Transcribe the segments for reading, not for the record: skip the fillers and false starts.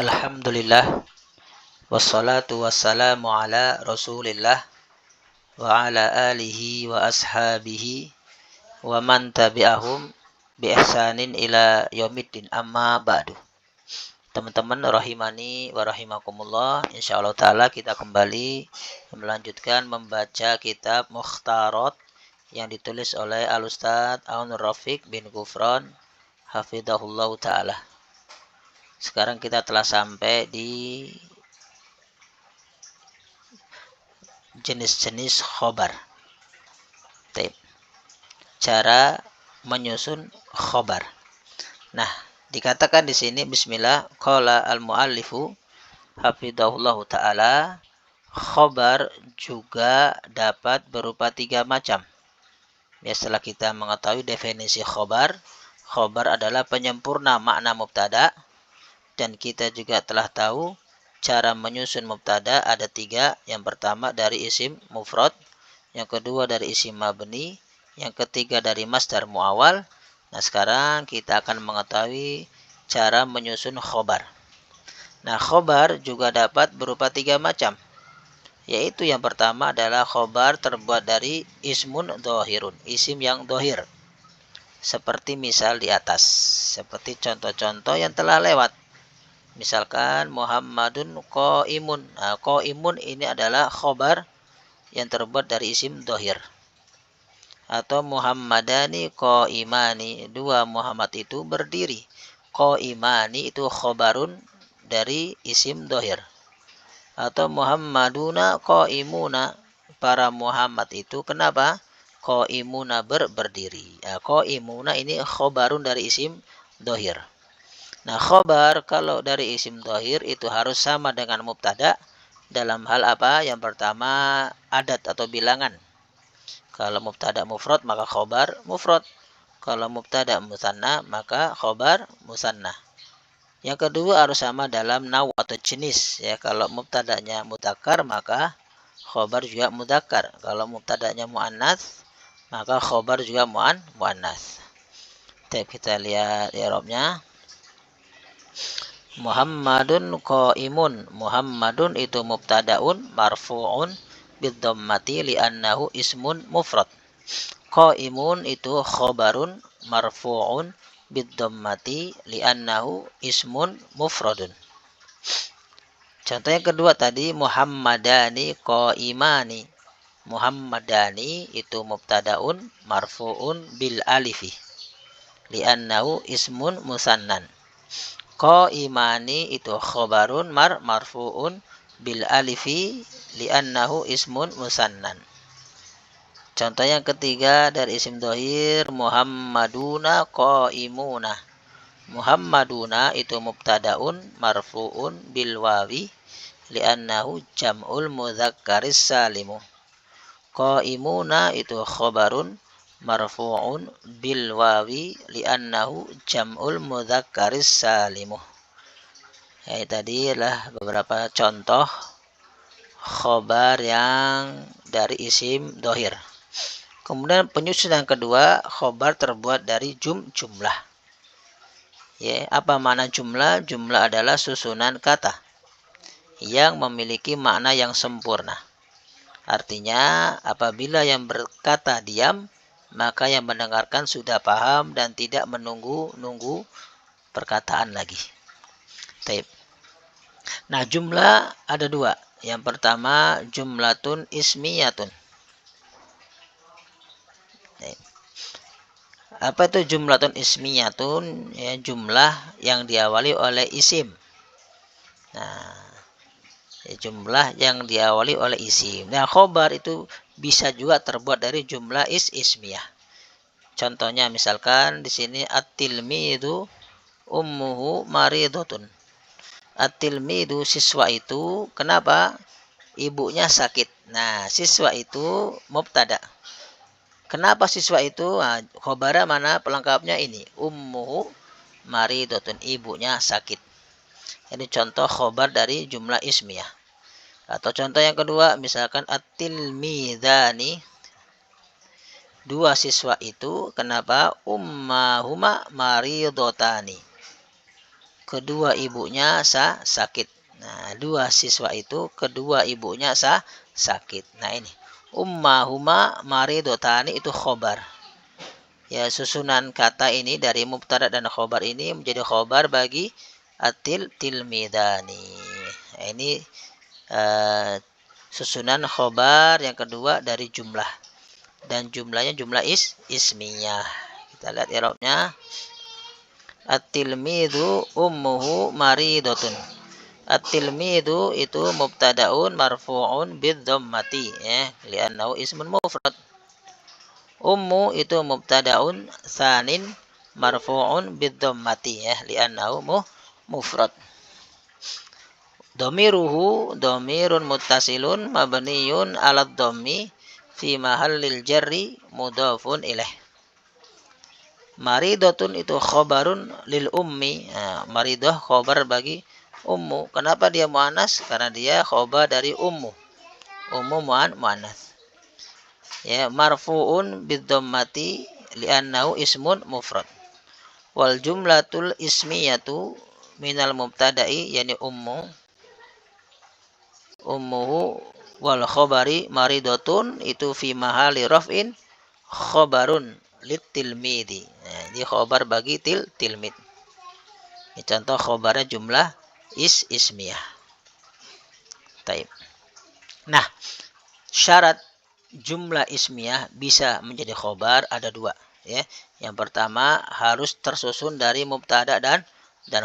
Alhamdulillah, wassalatu wassalamu ala rasulillah wa ala alihi wa ashabihi wa man tabi'ahum bi ihsanin ila yaumiddin, amma ba'du. Teman-teman rahimani wa rahimakumullah, insyaallah ta'ala kita kembali melanjutkan membaca kitab Mukhtarat yang ditulis oleh Al-Ustaz Aunur Rafiq bin Gufron hafidhahullah ta'ala. Sekarang kita telah sampai di jenis-jenis khobar. Cara menyusun khobar. Nah, dikatakan di sini bismillah, qala al-muallifu hafidhahullahu taala, khobar juga dapat berupa 3 macam. Ya, setelah kita mengetahui definisi khobar, khobar adalah penyempurna makna mubtada, dan kita juga telah tahu cara menyusun mubtada ada 3. Yang pertama dari isim mufrad, yang kedua dari isim mabni, yang ketiga dari masdar muawwal. Nah, sekarang kita akan mengetahui cara menyusun khobar. Nah, khobar juga dapat berupa 3 macam. Yaitu yang pertama adalah khobar terbuat dari ismun dhohirun, isim yang dhohir. Seperti misal di atas, seperti contoh-contoh yang telah lewat. Misalkan Muhammadun qaimun. Nah, qaimun ini adalah khobar yang terbuat dari isim dhohir. Atau Muhammadani qaimani, 2 Muhammad itu berdiri. Qaimani itu khobarun dari isim dhohir. Atau Muhammaduna qaimuna, para Muhammad itu kenapa? Qaimuna berdiri. Nah, qaimuna ini khobarun dari isim dhohir. Nah, khobar kalau dari isim dhohir itu harus sama dengan mubtada dalam hal apa? Yang pertama adat atau bilangan. Kalau mubtada mufrad maka khobar mufrad. Kalau mubtada musanna maka khobar musanna. Yang kedua harus sama dalam naw atau jenis. Ya, kalau mubtadanya mudzakkar maka khobar juga mudzakkar. Kalau mubtadanya muannats maka khobar juga muannats. Kita lihat i'rabnya. Muhammadun qaimun. Muhammadun itu mubtadaun marfu'un bidhammati li'annahu ismun mufrad. Qaimun itu khobarun marfu'un bidhammati li'annahu ismun mufradun. Contoh yang kedua tadi Muhammadani qaimani. Muhammadani itu mubtadaun marfu'un bil alifi li'annahu ismun musannan. Qaimani itu khobarun marfu'un bil alifi li'annahu ismun musannan. Contoh yang ketiga dari isim dhohir Muhammaduna qaimuna. Muhammaduna itu mubtadaun marfu'un bil wawi li'annahu jam'ul mudzakkaris salimu. Qaimuna itu khobarun marfu'un bil wawi li'annahu jam'ul mudzakkaris salimu. Tadi adalah beberapa contoh khobar yang dari isim dhohir. Kemudian penyusunan kedua, khobar terbuat dari jumlah. Ya, apa makna jumlah? Jumlah adalah susunan kata yang memiliki makna yang sempurna. Artinya, apabila yang berkata diam, maka yang mendengarkan sudah paham dan tidak menunggu perkataan lagi. Taib. Nah, jumlah ada 2. Yang pertama, jumlatun ismiyatun. Apa itu jumlatun ismiyatun? Ya, jumlah yang diawali oleh isim. Nah, jumlah yang diawali oleh isim. Nah, khobar itu bisa juga terbuat dari jumlah ismiyah. Contohnya misalkan di sini at-tilmidu ummuhu maridhatun. At-tilmidu siswa itu kenapa? Ibunya sakit. Nah, siswa itu mubtada. Kenapa siswa itu? Nah, khobara mana pelengkapnya ini? Ummuhu maridhatun, ibunya sakit. Ini contoh khobar dari jumlah ismiyah. Atau contoh yang kedua, misalkan at-tilmidani. dua siswa itu kenapa ummahuma maridotani, kedua ibunya sakit. Nah, dua siswa itu kedua ibunya sakit. Nah, ini ummahuma maridotani itu khobar. Ya, susunan kata ini dari mubtada dan khobar ini menjadi khobar bagi tilmidani. Nah, ini susunan khobar yang kedua dari jumlah, dan jumlahnya jumlah ismiyah. Kita lihat i'rabnya. At-tilmidhu ummuhu maridatun. At-tilmidhu itu mubtadaun marfu'un bidhammati, ya, li'annahu ismun mufrad. Ummu itu mubtadaun tsanin marfu'un bidhammati, ya, li'annahu mufrad. Dhamiruhu dhamirun muttasilun mabniyun 'ala dhammi fi mahallil jarri mudhafun ilaih. Maridatun itu khobarun lil ummi. Nah, maridah khobar bagi ummu. Kenapa dia muannas? Karena dia khobar dari ummu. Ummu muannas. Ya, marfu'un bidhammati li'annahu ismun mufrad. Wal jumlatul ismiyatu minal mubtada'i yani ummuhu wal khobari maridatun itu fi mahali raf'in khobarun litilmidi. Nah, ini khobar bagi tilmid. Ini contoh khobarnya jumlah ismiyah. Taib. Nah, syarat jumlah ismiyah bisa menjadi khobar ada dua, ya. Yang pertama harus tersusun dari mubtada dan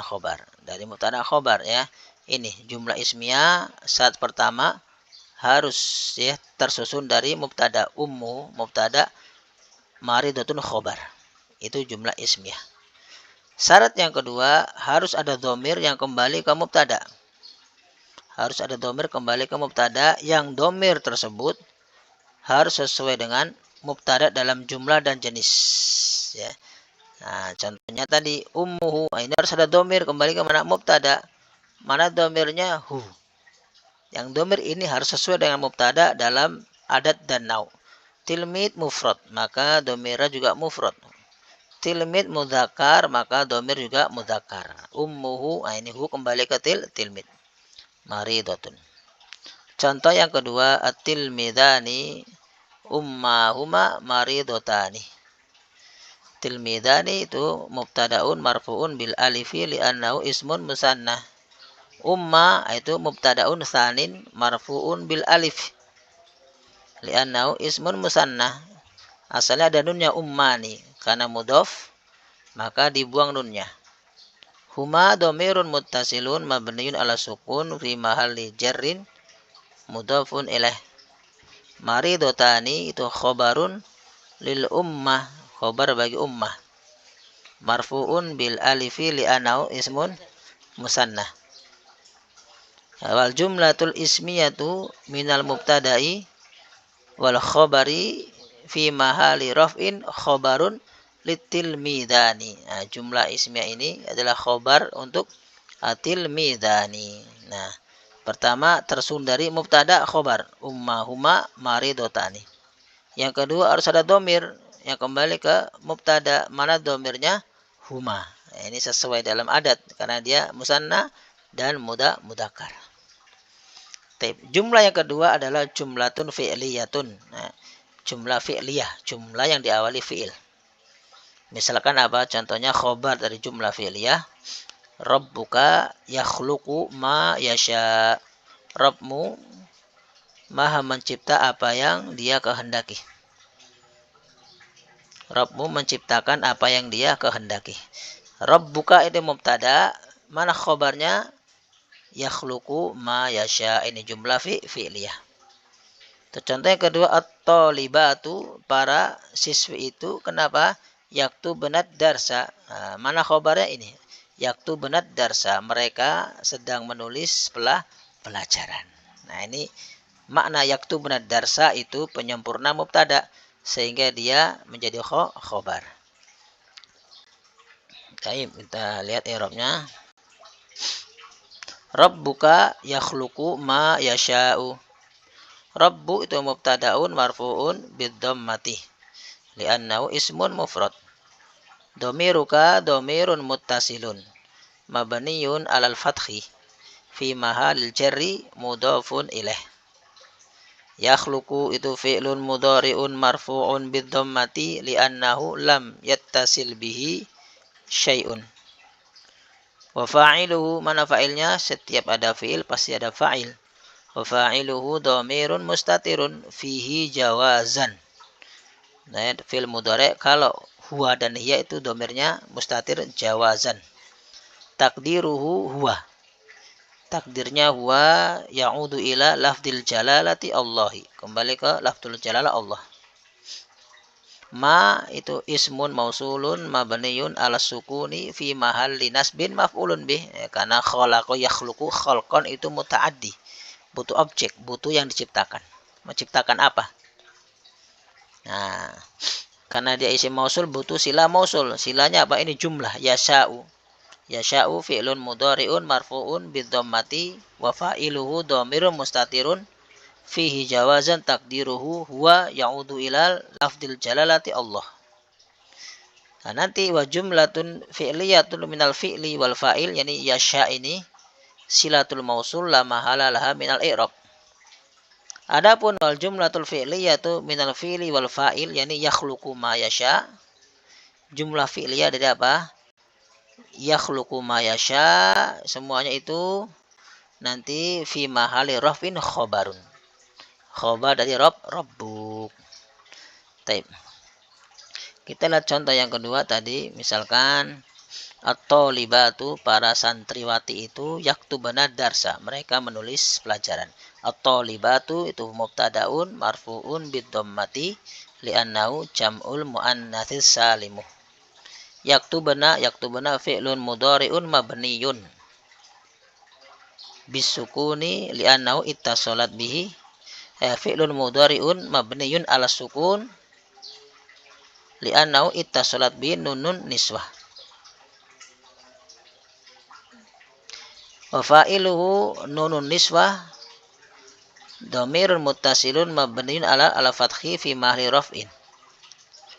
khobar. Dari mubtada khobar, ya. Ini jumlah ismiyah saat pertama harus, ya, tersusun dari mubtada ummu, mubtada maridatun khobar. Itu jumlah ismiyah. Syarat yang kedua harus ada dhamir yang kembali ke mubtada. Harus ada dhamir kembali ke mubtada, yang dhamir tersebut harus sesuai dengan mubtada dalam jumlah dan jenis, ya. Nah, contohnya tadi ummuhu, ini harus ada dhamir kembali ke mana? Mubtada. Mana dhamirnya? Hu. Yang dhamir ini harus sesuai dengan mubtada dalam adat dan nau. Tilmid mufrad, maka dhamirnya juga mufrad. Tilmid mudzakkar, maka dhamir juga mudzakkar. Ummuhu, ini hu kembali ke tilmid. Maridatun. Contoh yang kedua, at-tilmidani ummahuma maridotani. Tilmidani itu mubtadaun marfu'un bil alifi li'annahu ismun musannah. Umma itu mubtadaun tsanin marfu'un bil alif li'annahu ismun musannah. Asalnya ada nunnya ummani, karena mudhof maka dibuang nunnya. Huma dhamirun muttasilun mabniyun ala sukun fi mahalli jarrin mudhafun ilaih. Maridotani itu khobarun lil ummah, khobar bagi ummah, marfu'un bil alifi li'annahu ismun musannah. Wal jumlatul ismiyatu minal mubtada'i wal khobari fi mahali raf'in khobarun litilmidani. Nah, jumlah ismiyah ini adalah khobar untuk tilmidani. Nah, pertama tersusun dari mubtada khobar ummahuma maridotani. Yang kedua harus ada dhamir yang kembali ke mubtada. Mana dhamirnya? Huma. Nah, ini sesuai dalam adat karena dia musanna dan mudzakkar. Jumlah yang kedua adalah jumlatun fi'liyatun. Nah, jumlah fi'liyah, jumlah yang diawali fi'il. Misalkan apa? Contohnya khobar dari jumlah fi'liyah. Rabbuka yakhluqu ma yasha. Rabbmu maha mencipta apa yang dia kehendaki. Rabbmu menciptakan apa yang dia kehendaki. Rabbuka itu mubtada, mana khobarnya? Yakhluqu ma yasha. Ini jumlah fi'liyah. Contoh yang kedua, at-talibatu, para siswi itu kenapa? Yaktubunad darsa. Nah, mana khobarnya ini? Yaktubunad darsa, mereka sedang menulis pelajaran. Nah, ini makna yaktubunad darsa itu penyempurna mubtada sehingga dia menjadi khobar. Baik, kita lihat i'rabnya. Rabbuka yakhluqu ma yasha'u. Rabbu itu mubtadaun marfu'un bidhammati li'annahu ismun mufrad. Domiruka domirun muttasilun mabniyun alal fathi fi mahalil jarri mudhafun ilaih. Yakhluqu itu fi'lun mudhari'un marfu'un bidhammati li'annahu lam yattasil bihi syai'un. Wa fa'iluhu, mana fa'ilnya? Setiap ada fi'il pasti ada fa'il. Wa fa'iluhu dhamirun mustatirun fihi jawazan. Nah, fi'il mudhari' kalau huwa dan hiya itu dhamirnya mustatir jawazan. Takdiruhu huwa. Takdirnya huwa ya'udu ila lafdil jalalati Allahi. Kembali ke lafdul jalalah Allah. Ma itu ismun mausulun mabniyun ala sukuni fi mahalli nasbin maf'ulun bih. Karena khalaqa yakhluqu khalqan itu muta'addi. Butuh objek, butuh yang diciptakan. Menciptakan apa? Nah, karena dia isim mausul butuh sila mausul. Silanya apa? Ini jumlah. Yasha'u. Yasha'u fi'lun mudhari'un marfu'un bidhammati wa fa'iluhu dhamirun mustatirun fihi jawazan takdiruhu huwa ya'udu ilal lafdil jalalati Allah. Nah, nanti wa jumlatun fi'liyatun minal fi'li wal fa'il, yani yasha' ini silatul mausul la mahala laha minal i'rab. Adapun wal jumlatul fi'liyatu minal fi'li wal fa'il, yani yakhluqu ma yasha'. Jumlah fi'liyah dari apa? Yakhluqu ma yasha', semuanya itu nanti fi mahali raf'in khobarun. Khobar dari rabbuk. Taib. Kita lihat contoh yang kedua tadi, misalkan at-thalibatu, para santriwati itu yaktubana darsa, mereka menulis pelajaran. At-thalibatu itu mubtadaun marfuun bidhammati li'annahu jam'ul muannatsis salimu. Yaktubana fi'lun mudhari'un mabniyun bisukuni li'annahu ittasalat bihi. Fi'lun mudhari'un mabniyun ala sukun li'annahu ittasalat bihi nunun niswah. Wa fa'iluhu nunun niswah dhamirun muttasilun mabniyun ala fathi fi mahli raf'in.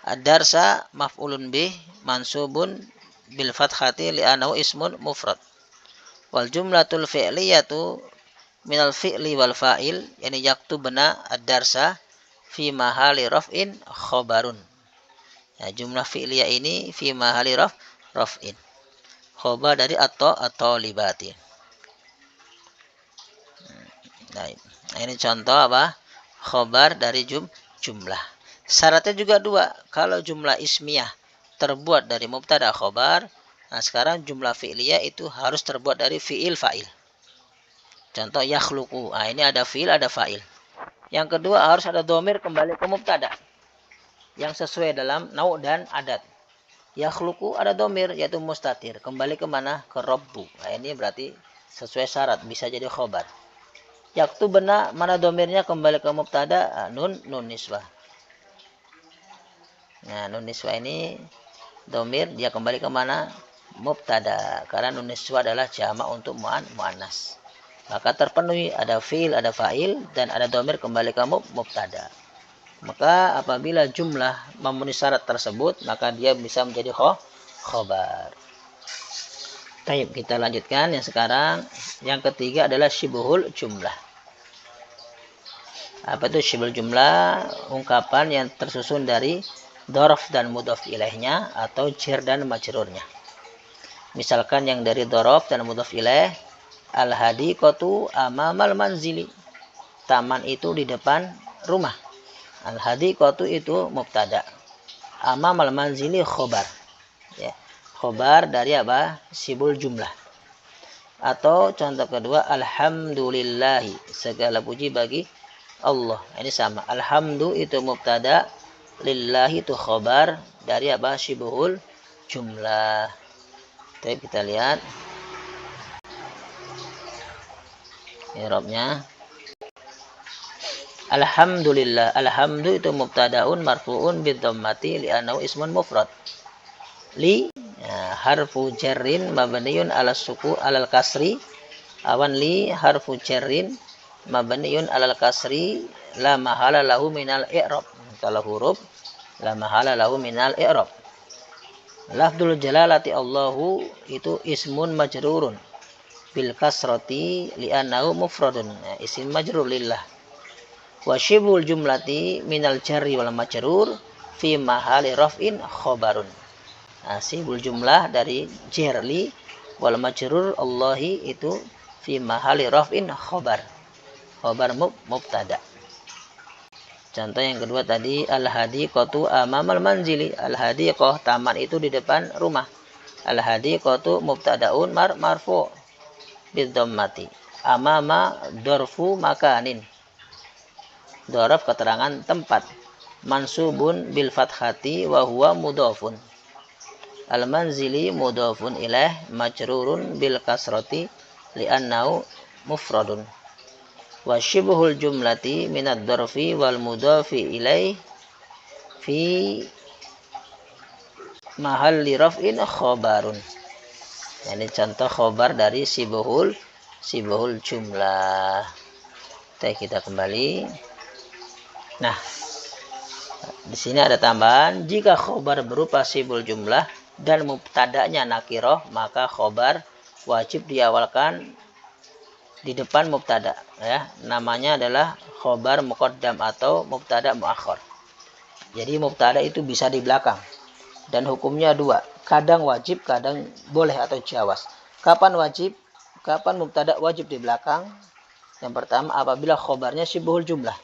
Ad-darsa maf'ulun bih mansubun bil fathati li'annahu ismun mufrad. Wal jumlatul fi'liyatu minal fi'li wal fa'il, yani yaktubna ad-darsa fi mahali raf'in khobarun. Ya, jumlah fi'liyah ini fi mahali raf'in. Khobar dari at-thalibati. Nah, ini contoh apa? Khobar dari jumlah. Syaratnya juga dua. Kalau jumlah ismiyah terbuat dari mubtada khobar, nah sekarang jumlah fi'liyah itu harus terbuat dari fi'il fa'il. Contoh yakhluqu. Nah, ini ada fi'il, ada fa'il. Yang kedua harus ada dhamir kembali ke mubtada yang sesuai dalam nau' dan adat. Yakhluqu ada dhamir yaitu mustatir. Kembali ke mana? Ke rabbu. Nah, ini berarti sesuai syarat, bisa jadi khobar. Yaktubna mana dhamirnya kembali ke mubtada? Nun niswah. Nah, nun niswah ini dhamir dia kembali ke mana? Mubtada. Karena nun niswah adalah jamak untuk muannas. Maka terpenuhi ada fi'il, ada fa'il, dan ada dhamir kembali ke mubtada. Maka apabila jumlah memenuhi syarat tersebut, maka dia bisa menjadi khobar. Baik, kita lanjutkan yang sekarang. Yang ketiga adalah syibhul jumlah. Apa itu syibhul jumlah? Ungkapan yang tersusun dari dhorof dan mudhof ilaihnya atau jar dan majrurnya. Misalkan yang dari dhorof dan mudhof ilaih, al-hadiqatu amamal manzili. Taman itu di depan rumah. Al-hadiqatu itu mubtada. Amamal manzili khobar. Ya. Khobar dari apa? Syibhul jumlah. Atau contoh kedua, alhamdulillahi. Segala puji bagi Allah. Ini sama. Alhamdu itu mubtada. Lillahi itu khobar. Dari apa? Syibhul jumlah. Oke, kita lihat. I'rabnya. Alhamdulillah. Alhamdu itu mubtadaun marfu'un bidhammati li'annahu ismun mufrad. Li harfu jarrin mabniyun ala suku alal kasri. Awan li harfu jarrin mabniyun alal kasri la mahala lahu minal i'rab. Kalau huruf la mahala lahu minal i'rab. Lafdul jalalati Allahu itu ismun majrurun bil kasrati li'annahu mufradun. Isim majrur lillah. Wa syibul jumlati minal jarri wal majrur fi mahali raf'in khobarun. Syibul jumlah dari jarli wal majrur Allahi itu fi mahali raf'in khobar. Khobar mubtada. Contoh yang kedua tadi al-hadiqatu amamal manzili. Al-hadiqah taman itu di depan rumah. Al-hadiqatu mubtadaun marfu bidhammati. Amama dorfu makanin. Doraf keterangan tempat. Mansubun bil fathati wa huwa mudhafun. Al-manzili mudhafun ilaih majrurun bil kasrati li'annahu mufradun. Wa syibhul jumlati minad dorfi wal mudhafi ilaih fi mahalli raf'in khobarun. Ini contoh khobar dari syibhul jumlah. Kita kembali. Nah, di sini ada tambahan, jika khobar berupa syibhul jumlah dan mubtada'nya nakirah, maka khobar wajib diawalkan di depan mubtada, ya. Namanya adalah khobar muqaddam atau mubtada muakhar. Jadi mubtada itu bisa di belakang dan hukumnya dua, kadang wajib, kadang boleh atau jawaz. Kapan wajib? Kapan mubtada wajib di belakang? Yang pertama, apabila khobarnya syibhul jumlah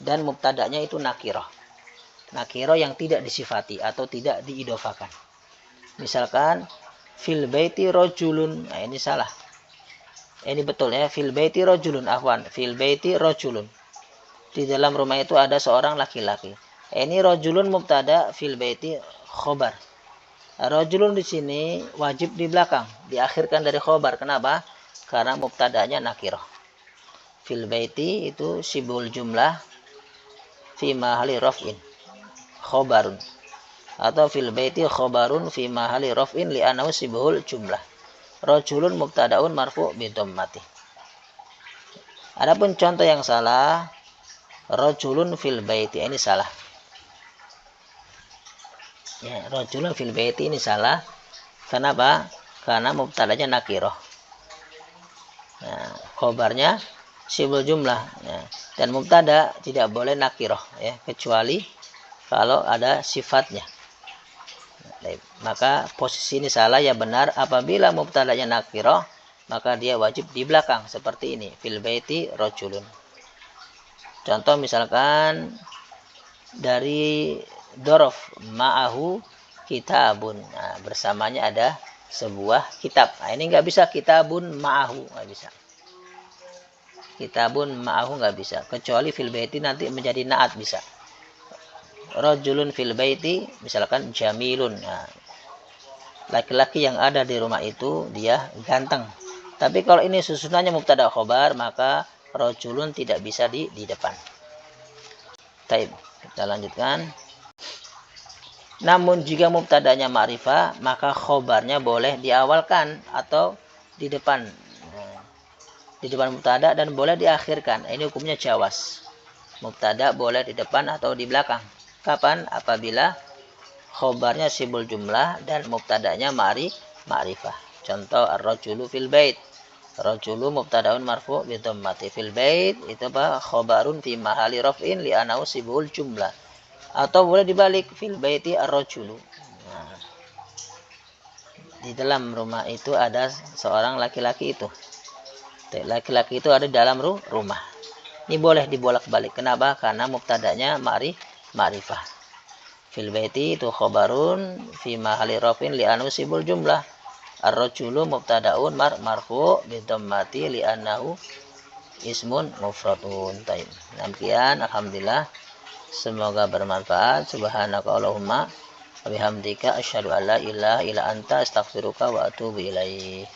dan mubtadanya itu nakirah. Nakirah yang tidak disifati atau tidak diidofakan. Misalkan fil baiti rajulun. Nah, ini salah. Ini betul ya, fil baiti rajulun, afwan, fil baiti rajulun. Di dalam rumah itu ada seorang laki-laki. Ini rajulun mubtada, fil baiti khobar. Rajulun di sini wajib di belakang, diakhirkan dari khobar. Kenapa? Karena mubtadanya nakirah. Fil baiti itu syibhul jumlah fi mahali raf'in khobarun. Atau fil baiti khobarun fi mahali raf'in li'annahu syibhul jumlah. Rajulun mubtadaun marfu' bi dhammati. Adapun contoh yang salah, rajulun fil baiti, ini salah. Ya, rajulun fil baiti ini salah. Kenapa? Karena mubtadanya nakirah. Nah, khobarnya syibhul jumlah, ya. Dan mubtada tidak boleh nakirah, ya, kecuali kalau ada sifatnya. Maka posisi ini salah, ya benar. Apabila mubtadanya nakirah, maka dia wajib di belakang seperti ini, fil baiti rajulun. Contoh misalkan dari dorof ma'ahu kitabun. Nah, bersamanya ada sebuah kitab. Nah, ini nggak bisa kitabun ma'ahu, nggak bisa. Kitabun ma'ahu nggak bisa, kecuali fil baiti nanti menjadi naat bisa. Rajulun fil baiti, misalkan jamilun. Nah, laki-laki yang ada di rumah itu dia ganteng. Tapi kalau ini susunannya mubtada khobar, maka rajulun tidak bisa di depan. Baik, kita lanjutkan. Namun jika mubtadanya ma'rifah, maka khobarnya boleh diawalkan atau di depan. Di depan mubtada dan boleh diakhirkan. Ini hukumnya jawaz. Mubtada boleh di depan atau di belakang. Kapan? Apabila khobarnya syibhul jumlah dan mubtadanya ma'rifah. Contoh ar-rajulu fil bait. Rajulu mubtadaun marfu' bi dhammati. Fil bait itu apa? Khobarun fi mahali raf'in li'annahu syibhul jumlah. Atau boleh dibalik, fil baiti ar-rajulu. Nah, di dalam rumah itu ada seorang laki-laki itu. Laki-laki itu ada di dalam rumah. Ini boleh dibolak-balik. Kenapa? Karena mubtadanya ma'rifah. Fil baiti itu khobarun fi mahali rafin li'annahu syibhul jumlah. Ar-rajulu mubtadaun marfu' bi dhammati li'annahu ismun mufradun. Taib. Demikian, alhamdulillah. Semoga bermanfaat. Subhanaka Allahumma wa bihamdika asyhadu an la ilaha illa anta astaghfiruka wa atubu ilaik.